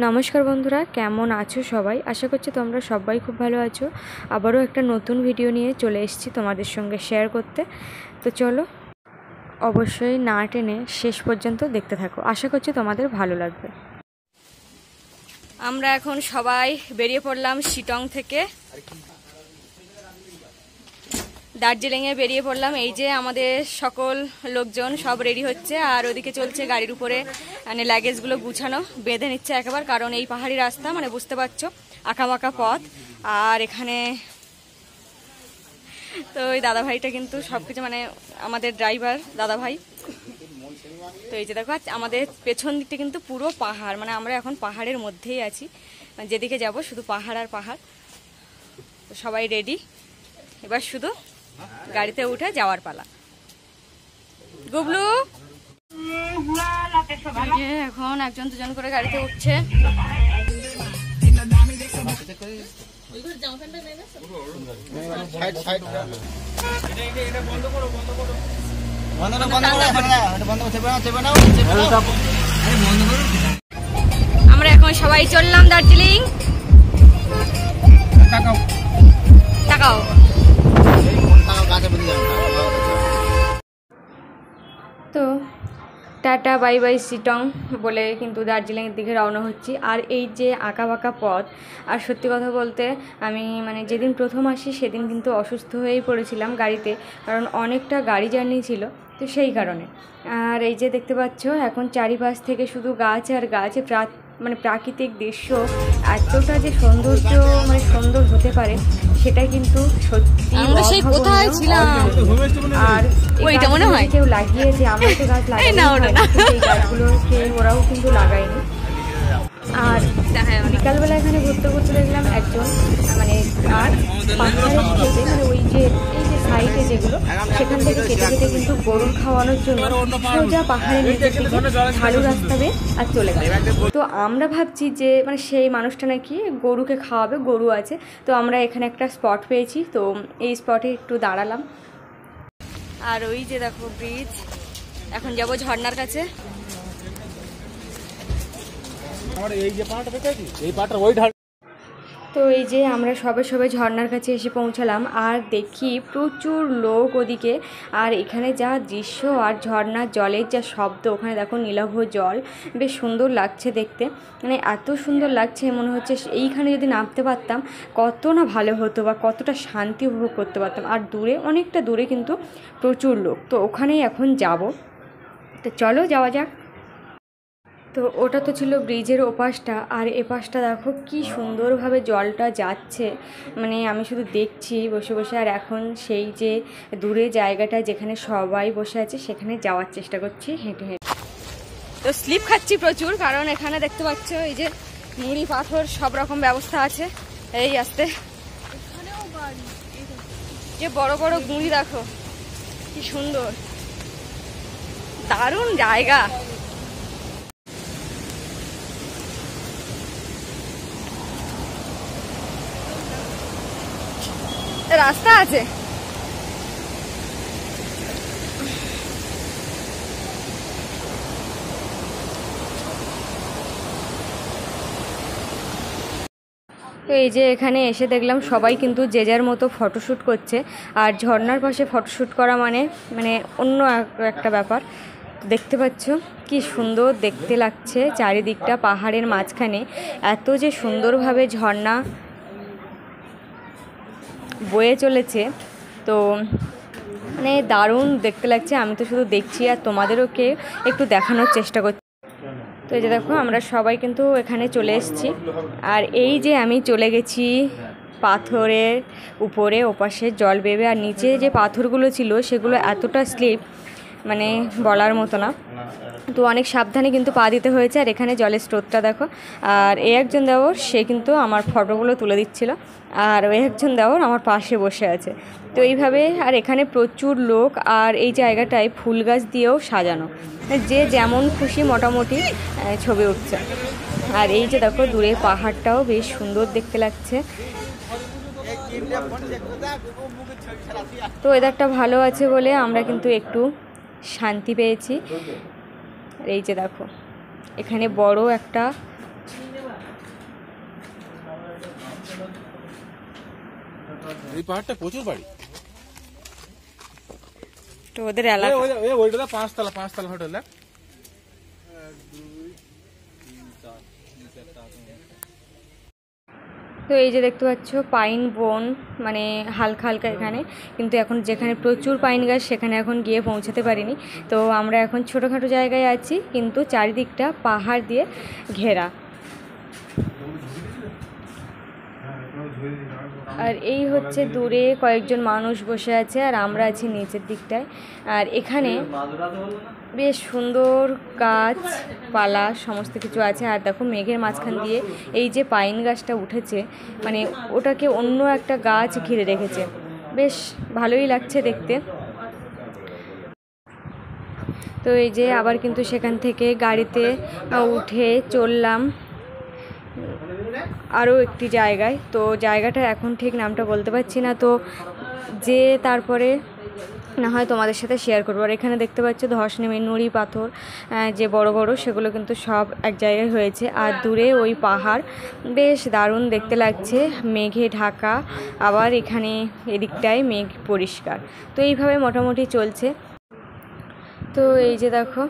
নমস্কার বন্ধুরা, কেমন আছো সবাই? আশা করছি তোমরা সবাই খুব ভালো আছো। আবারও একটা নতুন ভিডিও নিয়ে চলে এসেছি তোমাদের সঙ্গে শেয়ার করতে। তো চলো, অবশ্যই না টেনে শেষ পর্যন্ত দেখতে থাকো, আশা করছি তোমাদের ভালো লাগবে। আমরা এখন সবাই বেরিয়ে পড়লাম শিটং থেকে, দার্জিলিংয়ে বেরিয়ে পড়লাম। এই যে আমাদের সকল লোকজন সব রেডি হচ্ছে, আর ওদিকে চলছে গাড়ির উপরে মানে লাগেজগুলো গুছানো, বেঁধে নিচ্ছে একেবারে, কারণ এই পাহাড়ি রাস্তা মানে বুঝতে পারছো, আঁকাবাঁকা পথ। আর এখানে তো ওই দাদাভাইটা কিন্তু সব কিছু মানে আমাদের ড্রাইভার দাদাভাই। তো এই যে দেখো আমাদের পেছন দিকটা কিন্তু পুরো পাহাড়, মানে আমরা এখন পাহাড়ের মধ্যেই আছি, যেদিকে যাব শুধু পাহাড় আর পাহাড়। তো সবাই রেডি, এবার শুধু গাড়িতে উঠে যাওয়ার পালা। গুবলু এখন একজন দুজন করে গাড়িতে উঠছে। আমরা এখন সবাই চললাম দার্জিলিং। টাকাও তো টাটা বাই বাই শিটং বলে কিন্তু দার্জিলিংয়ের দিকে রওনা হচ্ছি। আর এই যে আঁকাবাঁকা পথ, আর সত্যি কথা বলতে আমি মানে যেদিন প্রথম আসি সেদিন কিন্তু অসুস্থ হয়েই পড়েছিলাম গাড়িতে, কারণ অনেকটা গাড়ি জার্নি ছিল, তো সেই কারণে। আর এই যে দেখতে পাচ্ছ এখন চারিপাশ থেকে শুধু গাছ আর গাছ, মানে প্রাকৃতিক দৃশ্য এতটা যে সৌন্দর্য মানে সুন্দর হতে পারে সেটা কিন্তু সত্যি। আমরা সেই কোথায় ছিলাম, আর ওইটা মনে হয় কেউ লাগিয়েছে, আমরা তো গাছ লাগাই না, এই গাছগুলোকে ওরাও কিন্তু লাগায়নি। আর বিকালবেলা এখানে ঘুরতে ঘুরতে দেখলাম একজন মানে গাছ পাহাড়ের থেকে মানে ওই যে এই যে সাইডে যেগুলো সেখান থেকে কেটে কেটে কিন্তু গরুর খাওয়ানোর জন্য সোজা পাহাড়ের নিচের দিকে ঢালু রাস্তা বেয়ে আর চলে গেল। তো আমরা ভাবছি যে মানে সেই মানুষটা নাকি গরুকে খাওয়াবে, গরু আছে। তো আমরা এখানে একটা স্পট পেয়েছি, তো এই স্পটে একটু দাঁড়ালাম। আর ওই যে দেখো ব্রিজ, এখন যাব ঝর্ণার কাছে। তো এই যে আমরা সবে ঝর্ণার কাছে এসে পৌঁছালাম, আর দেখি প্রচুর লোক ওদিকে। আর এখানে যা দৃশ্য আর ঝর্ণার জলের যা শব্দ, ওখানে দেখো নীলাভ জল, বেশ সুন্দর লাগছে দেখতে, মানে এত সুন্দর লাগছে মনে হচ্ছে এইখানে যদি নামতে পারতাম কত না ভালো হতো, বা কতটা শান্তি উপভোগ করতে পারতাম। আর দূরে অনেকটা দূরে কিন্তু প্রচুর লোক, তো ওখানেই এখন যাব। তো চলো যাওয়া যাক। তো ওটা তো ছিল ব্রিজের ওপাশটা, আর এপাশটা দেখো কি সুন্দরভাবে জলটা যাচ্ছে, মানে আমি শুধু দেখছি বসে বসে। আর এখন সেই যে দূরে জায়গাটা যেখানে সবাই বসে আছে সেখানে যাওয়ার চেষ্টা করছি হেঁটে হেঁটে। তো স্লিপ খাচ্ছি প্রচুর, কারণ এখানে দেখতে পাচ্ছ এই যে নুড়ি পাথর সব রকম ব্যবস্থা আছে। এই আসতে যে বড় বড় গুঁড়ি দেখো কি সুন্দর, দারুণ জায়গা। রাস্তা আছে, তো এই যে এখানে এসে দেখলাম সবাই কিন্তু যে যার মতো ফটোশ্যুট করছে। আর ঝর্ণার পাশে ফটোশ্যুট করা মানে অন্য একটা ব্যাপার। দেখতে পাচ্ছ কি সুন্দর দেখতে লাগছে চারিদিকটা, পাহাড়ের মাঝখানে এত যে সুন্দরভাবে ঝর্ণা বয়ে চলেছে, তো মানে দারুণ দেখতে লাগছে। আমি তো শুধু দেখছি আর তোমাদেরকে একটু দেখানোর চেষ্টা করছি। তো এই যে দেখো আমরা সবাই কিন্তু এখানে চলে এসেছি, আর এই যে আমি চলে গেছি পাথরের উপরে, ওপাশে জল বেবে, আর নিচে যে পাথরগুলো ছিল সেগুলো এতটা স্লিপ মানে বলার মতো না। তো অনেক সাবধানে কিন্তু পা দিতে হয়েছে। আর এখানে জলের স্রোতটা দেখো, আর এই একজন দেওর সে কিন্তু আমার ফটোগুলো তুলে দিচ্ছিল, আর ওই একজন দেওর আমার পাশে বসে আছে। তো এইভাবে, আর এখানে প্রচুর লোক, আর এই জায়গাটায় ফুল গাছ দিয়েও সাজানো, যে যেমন খুশি মোটামুটি ছবি উঠছে। আর এই যে দেখো দূরে পাহাড়টাও বেশ সুন্দর দেখতে লাগছে। তো ওয়েদারটা ভালো আছে বলে আমরা কিন্তু একটু শান্তি পেয়েছি। এই যে দেখো এখানে বড় একটা এই পাহাড়টা প্রচুর বাড়ি। তো ওদের এলাকা ওইটা পাঁচতলা হোটেল। তো এই যে দেখতে পাচ্ছ পাইন বন, মানে হালকা হালকা এখানে, কিন্তু এখন যেখানে প্রচুর পাইন গাছ সেখানে এখন গিয়ে পৌঁছাতে পারিনি। তো আমরা এখন ছোটোখাটো জায়গায় আছি, কিন্তু চারিদিকটা পাহাড় দিয়ে ঘেরা। আর এই হচ্ছে দূরে কয়েকজন মানুষ বসে আছে, আর আমরা আছি নিচের দিকটায়। আর এখানে বেশ সুন্দর গাছপালা সমস্ত কিছু আছে। আর দেখো মেঘের মাঝখান দিয়ে এই যে পাইন গাছটা উঠেছে, মানে ওটাকে অন্য একটা গাছ ঘিরে রেখেছে, বেশ ভালোই লাগছে দেখতে। তো এই যে আবার কিন্তু সেখান থেকে গাড়িতে উঠে চললাম আরও একটি জায়গায়। তো জায়গাটা এখন ঠিক নামটা বলতে পারছি না, তো যে তারপরে না হয় তোমাদের সাথে শেয়ার করবো। আর এখানে দেখতে পাচ্ছ ধস নেমে নুড়ি পাথর যে বড় বড়, সেগুলো কিন্তু সব এক জায়গায় হয়েছে। আর দূরে ওই পাহাড় বেশ দারুণ দেখতে লাগছে, মেঘে ঢাকা, আবার এখানে এদিকটায় মেঘ পরিষ্কার। তো এইভাবে মোটামুটি চলছে। তো এই যে দেখো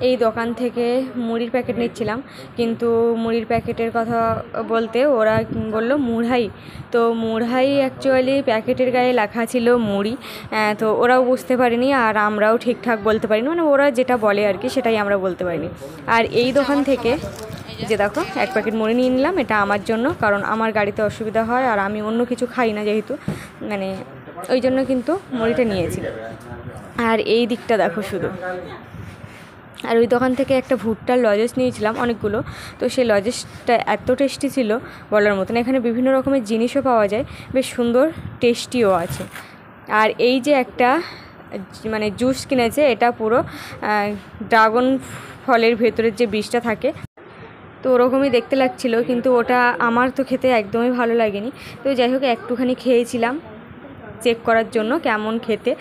এই দোকান থেকে মুড়ির প্যাকেট নিচ্ছিলাম, কিন্তু মুড়ির প্যাকেটের কথা বলতে ওরা বললো মুড়াই। তো মুড়াই অ্যাকচুয়ালি প্যাকেটের গায়ে লেখা ছিল মুড়ি, তো ওরাও বুঝতে পারেনি আর আমরাও ঠিকঠাক বলতে পারিনি, মানে ওরা যেটা বলে আর কি সেটাই আমরা বলতে পারিনি। আর এই দোকান থেকে যে দেখো এক প্যাকেট মুড়ি নিয়ে নিলাম, এটা আমার জন্য, কারণ আমার গাড়িতে অসুবিধা হয় আর আমি অন্য কিছু খাই না যেহেতু, মানে ওই জন্য কিন্তু মুড়িটা নিয়েছি। আর এই দিকটা দেখো শুধু। আর ওই দোকান থেকে একটা ভুট্টার লজেস নিয়েছিলাম অনেকগুলো, তো সেই লজেসটা এত টেস্টি ছিল বলার মতন। এখানে বিভিন্ন রকমের জিনিসও পাওয়া যায়, বেশ সুন্দর টেস্টিও আছে। আর এই যে একটা মানে জুস কিনেছে, এটা পুরো ড্রাগন ফলের ভেতরের যে বীজটা থাকে, তো ওরকমই দেখতে লাগছিল, কিন্তু ওটা আমার তো খেতে একদমই ভালো লাগেনি। তো যাই হোক একটুখানি খেয়েছিলাম চেক করার জন্য কেমন খেতে,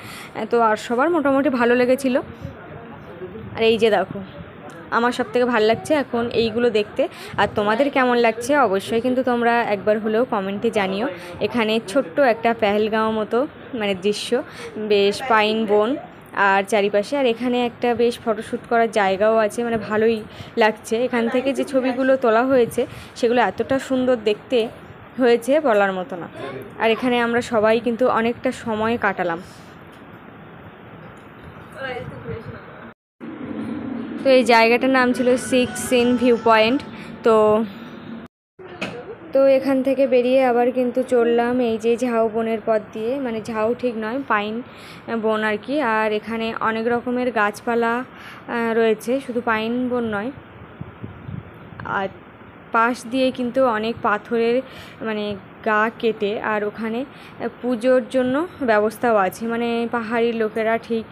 তো আর সবার মোটামুটি ভালো লেগেছিল। আর এই যে দেখো আমার সবথেকে ভালো লাগছে এখন এইগুলো দেখতে। আর তোমাদের কেমন লাগছে অবশ্যই কিন্তু তোমরা একবার হলেও কমেন্টে জানিও। এখানে ছোট্ট একটা পেহেলগাঁও মতো মানে দৃশ্য, বেশ পাইন বন আর চারিপাশে। আর এখানে একটা বেশ ফটোশ্যুট করার জায়গাও আছে, মানে ভালোই লাগছে। এখান থেকে যে ছবিগুলো তোলা হয়েছে সেগুলো এতটা সুন্দর দেখতে হয়েছে বলার মতো না। আর এখানে আমরা সবাই কিন্তু অনেকটা সময় কাটালাম। তো এই জায়গাটার নাম ছিল 6 সিন ভিউ পয়েন্ট। তো এখান থেকে বেরিয়ে আবার কিন্তু চললাম এই যে ঝাউ বনের পথ দিয়ে, মানে ঝাউ ঠিক নয়, পাইন বন আর কি। আর এখানে অনেক রকমের গাছপালা রয়েছে, শুধু পাইন বন নয়। আর পাশ দিয়ে কিন্তু অনেক পাথরের মানে গা কেটে আর ওখানে পুজোর জন্য ব্যবস্থাও আছে, মানে পাহাড়ি লোকেরা ঠিক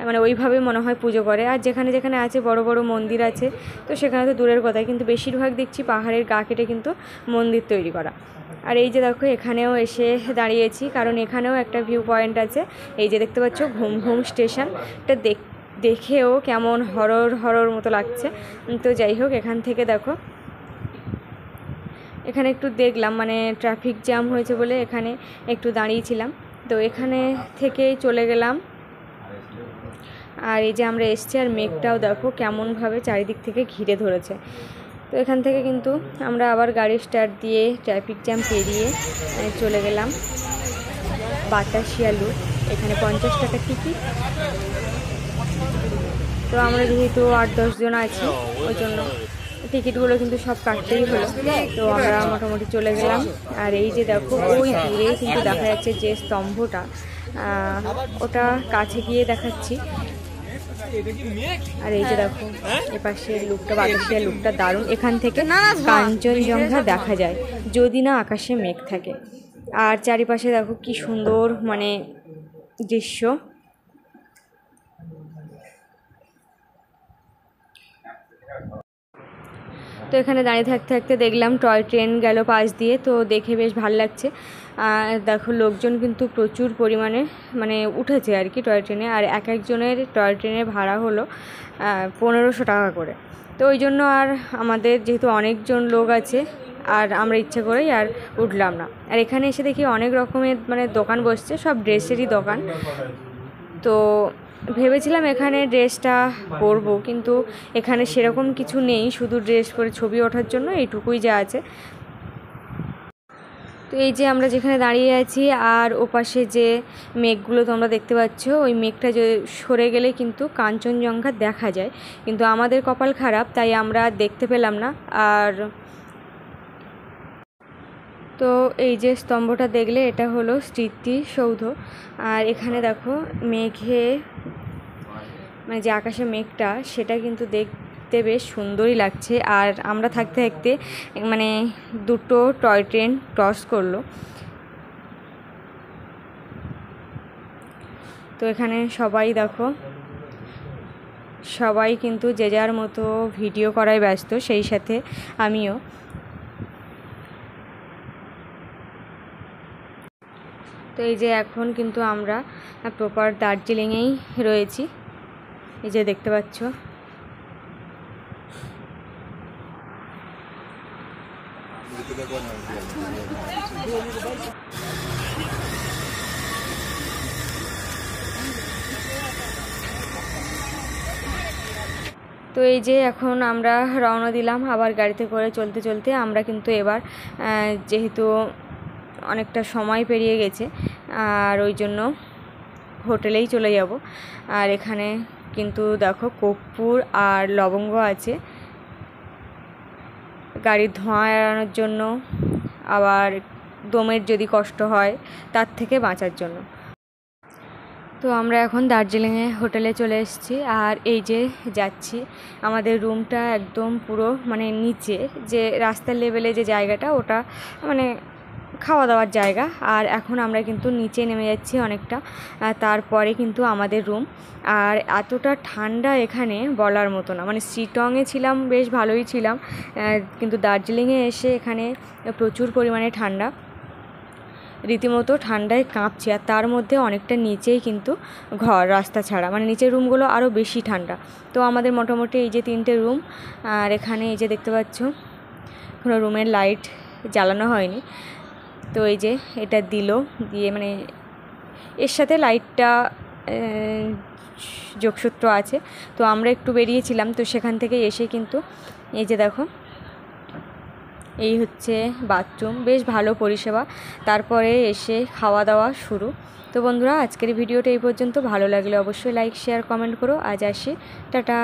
মানে ওইভাবে মনে হয় পুজো করে। আর যেখানে যেখানে আছে বড় বড় মন্দির আছে, তো সেখানে তো দূরের কথা, কিন্তু বেশিরভাগ দেখছি পাহাড়ের গা কেটে কিন্তু মন্দির তৈরি করা। আর এই যে দেখো এখানেও এসে দাঁড়িয়েছি, কারণ এখানেও একটা ভিউ পয়েন্ট আছে। এই যে দেখতে পাচ্ছ ঘুম ঘুম স্টেশন, এটা দেখেও কেমন হরর হরর মতো লাগছে। তো যাই হোক এখান থেকে দেখো এখানে একটু দেখলাম, মানে ট্রাফিক জ্যাম হয়েছে বলে এখানে একটু দাঁড়িয়েছিলাম। তো এখানে থেকেই চলে গেলাম। আর এই যে আমরা এসছি, আর মেঘটাও দেখো কেমনভাবে চারিদিক থেকে ঘিরে ধরেছে। তো এখান থেকে কিন্তু আমরা আবার গাড়ি স্টার্ট দিয়ে ট্রাফিক জ্যাম পেরিয়ে চলে গেলাম বাতাসিয়া লুপ। এখানে 50 টাকা টিকিট। তো আমরা যেহেতু 8-10 জন আছি, ওই জন্য টিকিটগুলো কিন্তু সব কাটতেই হলো। তো আমরা মোটামুটি চলে গেলাম। আর এই যে দেখো ওই দূরে কিন্তু দেখা যাচ্ছে যে স্তম্ভটা, ওটা কাছে গিয়ে দেখাচ্ছি। আর এই যে দেখো এপাশের লুকটা, বাতাসিয়া লুকটা দারুণ। এখান থেকে কাঞ্চনজঙ্ঘা দেখা যায় যদি না আকাশে মেঘ থাকে। আর চারিপাশে দেখো কি সুন্দর মানে দৃশ্য। তো এখানে দাঁড়িয়ে থাকতে থাকতে দেখলাম টয় ট্রেন গেল পাশ দিয়ে, তো দেখে বেশ ভালো লাগছে। দেখো লোকজন কিন্তু প্রচুর পরিমাণে মানে উঠেছে আর কি টয় ট্রেনে। আর এক একজনের টয় ট্রেনের ভাড়া হলো 1500 টাকা করে। তো ওই জন্য আর আমাদের যেহেতু অনেকজন লোক আছে, আর আমরা ইচ্ছে করেই আর উঠলাম না। আর এখানে এসে দেখি অনেক রকমের মানে দোকান বসছে, সব ড্রেসেরই দোকান। তো ভেবেছিলাম এখানে ড্রেসটা পরবো, কিন্তু এখানে সেরকম কিছু নেই, শুধু ড্রেস পরে ছবি ওঠার জন্য এইটুকুই যা আছে। তো এই যে আমরা যেখানে দাঁড়িয়ে আছি আর ওপাশে যে মেঘগুলো তোমরা দেখতে পাচ্ছ, ওই মেঘটা যে সরে গেলে কিন্তু কাঞ্চনজঙ্ঘা দেখা যায়, কিন্তু আমাদের কপাল খারাপ তাই আমরা দেখতে পেলাম না। আর তো এই যে স্তম্ভটা দেখলে এটা হলো স্মৃতিসৌধ। আর এখানে দেখো মেঘে মানে যে আকাশে মেঘটা সেটা কিন্তু দেখতে বেশ সুন্দরই লাগছে। আর আমরা থাকতে থাকতে মানে দুটো টয় ট্রেন ক্রস করলো। তো এখানে সবাই দেখো, সবাই কিন্তু যে যার মতো ভিডিও করায় ব্যস্ত, সেই সাথে আমিও। তো এই যে এখন কিন্তু আমরা প্রপার দার্জিলিংয়েই রয়েছি, এই যে দেখতে পাচ্ছ। তো এই যে এখন আমরা রওনা দিলাম আবার গাড়িতে করে চলতে চলতে। আমরা কিন্তু এবার যেহেতু অনেকটা সময় পেরিয়ে গেছে আর ওই জন্য হোটেলেই চলে যাব। আর এখানে কিন্তু দেখো কর্পূর আর লবঙ্গ আছে গাড়ির ধোঁয়া এড়ানোর জন্য, আবার দমের যদি কষ্ট হয় তার থেকে বাঁচার জন্য। তো আমরা এখন দার্জিলিংয়ে হোটেলে চলে এসেছি। আর এই যে যাচ্ছি, আমাদের রুমটা একদম পুরো মানে নিচে, যে রাস্তার লেভেলে যে জায়গাটা ওটা মানে খাওয়া দাওয়ার জায়গা। আর এখন আমরা কিন্তু নিচে নেমে যাচ্ছি অনেকটা, তারপরে কিন্তু আমাদের রুম। আর এতটা ঠান্ডা এখানে বলার মতো না, মানে শিলংয়ে ছিলাম বেশ ভালোই ছিলাম, কিন্তু দার্জিলিংয়ে এসে এখানে প্রচুর পরিমাণে ঠান্ডা, রীতিমতো ঠান্ডায় কাঁপছি। আর তার মধ্যে অনেকটা নিচেই কিন্তু ঘর, রাস্তা ছাড়া, মানে নিচের রুমগুলো আরও বেশি ঠান্ডা। তো আমাদের মোটামুটি এই যে 3টে রুম। আর এখানে এই যে দেখতে পাচ্ছ কোনো রুমের লাইট জ্বালানো হয়নি। তো এই যে এটা দিয়ে মানে এর সাথে লাইটটা যোগসূত্র আছে। তো আমরা একটু বেরিয়েছিলাম, তো সেখান থেকে এসে কিন্তু এই যে দেখো এই হচ্ছে বাথরুম, বেশ ভালো পরিষেবা। তারপরে এসে খাওয়া দাওয়া শুরু। তো বন্ধুরা, আজকের ভিডিওটা এই পর্যন্ত। ভালো লাগলে অবশ্যই লাইক শেয়ার কমেন্ট করো। আজ আসি, টাটা।